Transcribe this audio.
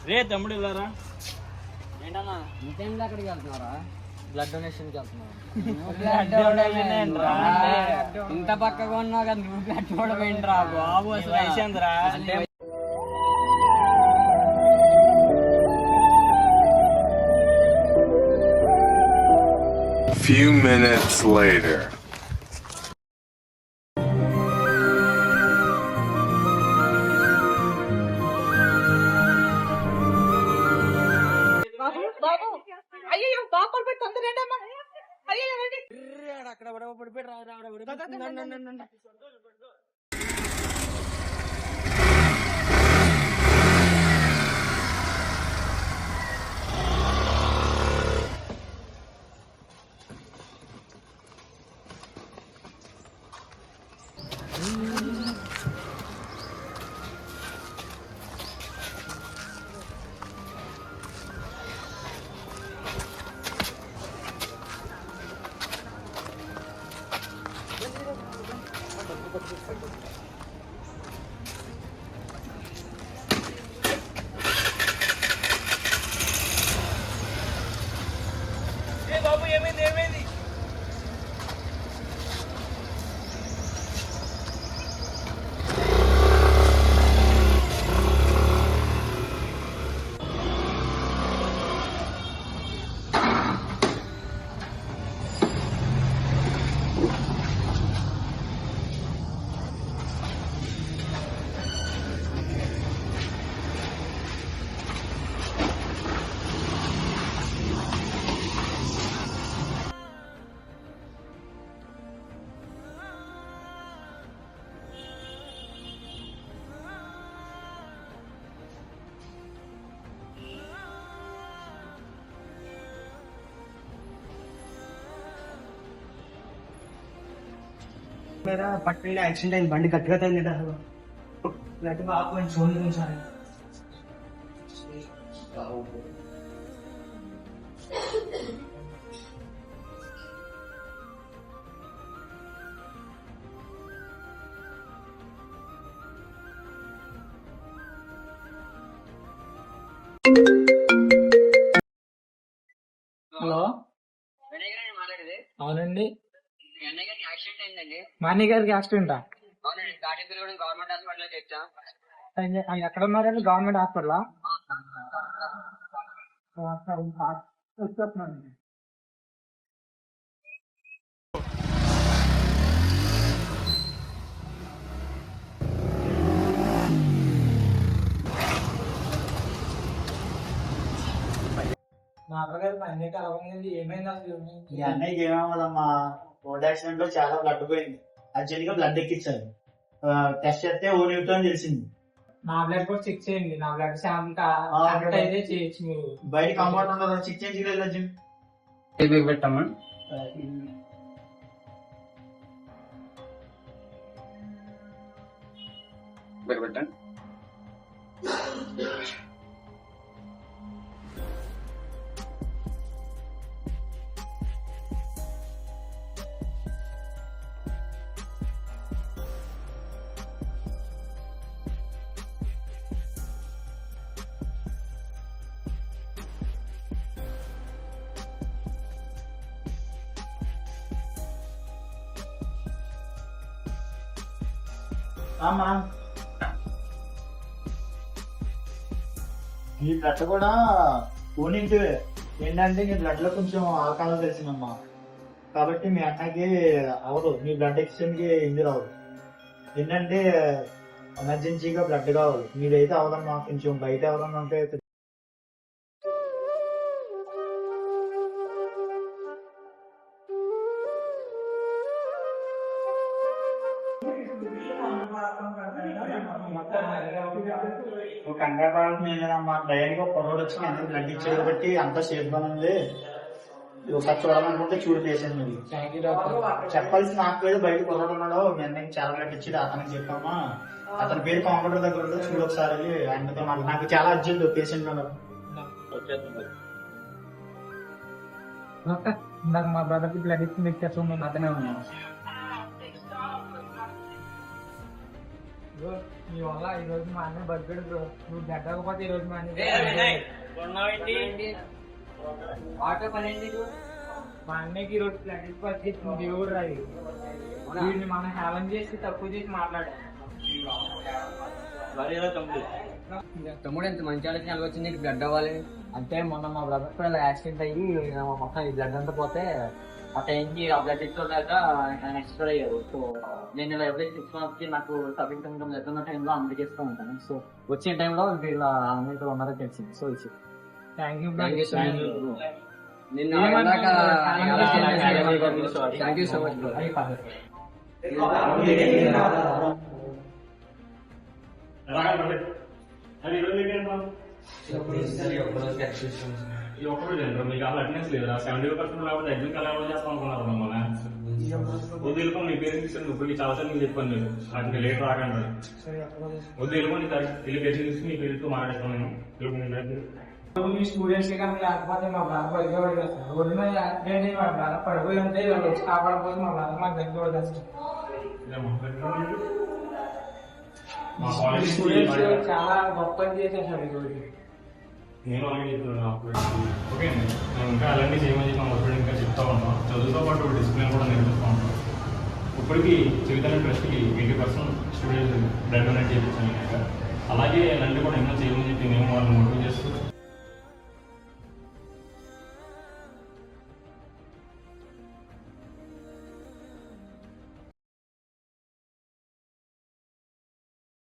రే తమ్ముడు ఇలారా. ఏంటన్నా ఇంకేంటి అక్కడికి వెళ్తున్నారా? బ్లడ్ డొనేషన్కి వెళ్తున్నావు. ఇంత పక్కగా ఉన్నావు కదా, నువ్వు బ్లడ్ చూడమేంట్రా బాబు? అసలు వయసేంద్రా అంటే Few minutes later. బాబు అయ్యో బాబు పడిపోయి తొందర ఏంటమ్మా? అయ్యో అక్కడ పడిపోయి బాబు ఏమైంది ఏమైంది? పక్కన యాక్సిడెంట్ అయింది, బండి గట్టిగా తగిలింది. అసలు గట్టిగా ఆపుకొని చూడండి సార్. హలో, అవునండి. మా అన్నయ్య గారికి యాక్సిడెంటా? గవర్నమెంట్ హాస్పిటల్ తెచ్చా. ఎక్కడ ఉన్నారండి? గవర్నమెంట్ హాస్పిటలా? వచ్చేస్తున్నాను. మా అమ్మగారు మా అన్నయ్యకి అలవండి. ఏమైంది అసలు? ఈ అన్నయ్యకి ఏమవ్వదమ్మా, రోడ్ యాక్సిడెంట్ లో చాలా బ్లడ్ పోయింది. అర్జెంట్ గా బ్లడ్ ఎక్కించాలి. టెస్ట్ చేస్తే ఓ నెగిటివ్ అని తెలిసింది. నా బ్లడ్ కూడా చెక్ చేయండి. నా బ్లడ్ శాంపుల్ అయితే చేయొచ్చు. మీరు బయట కంపౌండ్ ఉండదు, చెక్ చేయించి పెట్టమ్మా. పెట్టండి. ఈ బ్లడ్ కూడా ఓనింటివే. ఏంటంటే నీ బ్లడ్ లో కొంచెం ఆకాలం తెలిసిందమ్మా, కాబట్టి మీ అన్నకి అవదు. మీ బ్లడ్ ఎక్స్చేంజ్ కి ఇంజర్ అవ్వదు. ఏంటంటే ఎమర్జెన్సీగా బ్లడ్ కావాలి. మీరైతే అవదమ్మా, కొంచెం బయట ఎవరన్నా ఉంటే. కంగారు పడాల్సిన లేదమ్మా. డైరెక్ట్ గా పొరవడు వచ్చి ఎందుకు బ్లడ్ ఇచ్చేది బట్టి అంతా సేఫ్ గా ఉంది. ఒకసారి చూడాలనుకుంటే చూడు పేషెంట్. మీరు చెప్పాల్సిన నాకు లేదు. బయట పొరవడు ఉన్నాడు, మీ అన్నకి చాలా బ్లడ్ ఇచ్చి అతనికి చెప్పామా. అతని పేరు కాంపౌండర్ దగ్గర ఉందో చూడు ఒకసారి. ఆయనతో నాకు చాలా అర్జెంట్ పేషెంట్ ఉన్నారు. నాకు మా బ్రదర్ కి బ్లడ్ ఇచ్చింది ఇచ్చేస్తున్నాను అతనే ఉన్నాను. బ్రో మీ వల్ల ఈ రోజు మా అన్న బతికాడు బ్రో. నువ్వు గడ్డకపోతే ఈ రోజు మా ఆటో పని మా అన్నకి ఈ రోజు బ్లడ్ ఇచ్చి దేవుడు రాయి వీడిని మనం హేళన చేసి తక్కువ చేసి మాట్లాడాం. తమ్ముడు ఎంత మంచి ఆలోచన వచ్చింది నీకు బ్లడ్ అవ్వాలి అంటే. మొన్న మా బ్రదర్ కూడా యాక్సిడెంట్ అయ్యి మొత్తం ఈ బ్లడ్ అంతా పోతే ఆ టైంకి ఆ బ్లడ్ ఇచ్చుకోలేక ఆయన ఎక్స్పైర్ అయ్యారు. సో నేను ఇలా ఎవ్రీ 6 months కి నాకు సబ్మిట్ ఇన్కమ్ జరుగుతున్న టైంలో అందరికి ఇస్తూ ఉంటాను. సో వచ్చిన టైంలో వీళ్ళ అన్నిటిలో ఉన్నారని తెలిసింది. సో ఇచ్చి thank you thank you so much. ఈ ఒక్కరోజు మీకు అసలు అటెండెన్స్ లేదా 70% లేకపోతే ఎగ్జామ్ ఎలా చేస్తాం అనుకున్నారు మమ్మల్ని. వద్దు వెళ్ళిపోయి మీ పేరెంట్స్ తీసుకుని ఇప్పటికి చాలా సార్లు మీకు చెప్పాను నేను వాటికి లేట్ రాకండి. వద్దు వెళ్ళిపోయి వెళ్ళి పేరెంట్స్ తీసుకుని మీ పేరుతో మాట్లాడతాను నేను. మీ స్టూడెంట్స్ కానీ లేకపోతే మా బ్రదర్ పడిపోయి ఒరిజిన యాక్సిడెంట్ మా బ్రదర్ పడిపోయి ఉంటే వాళ్ళు వచ్చి కాపాడకపోతే మా బ్రదర్ మాకు దగ్గర పడేస్తారు. మా కాలేజ్ స్టూడెంట్స్ చాలా గొప్ప చేసేసారు ఈ రోజు. నేను అలాగే చెప్తున్నాను. ఓకే అండి, నేను ఇంకా అలాంటి చేయమని చెప్పి మా హస్బెండ్ ఇంకా చెప్తా ఉంటాం. చదువుతో పాటు డిసిప్లిన్ కూడా నేర్పిస్తూ ఉంటాం. ఇప్పటికీ చైతన్య ట్రస్ట్కి 80% స్టూడెంట్స్ బ్లడ్ డొనేట్ చేయించాను. అలాగే అలాంటి కూడా ఎన్నో చేయమని చెప్పి మేము వాళ్ళని మోటివేట్ చేస్తూ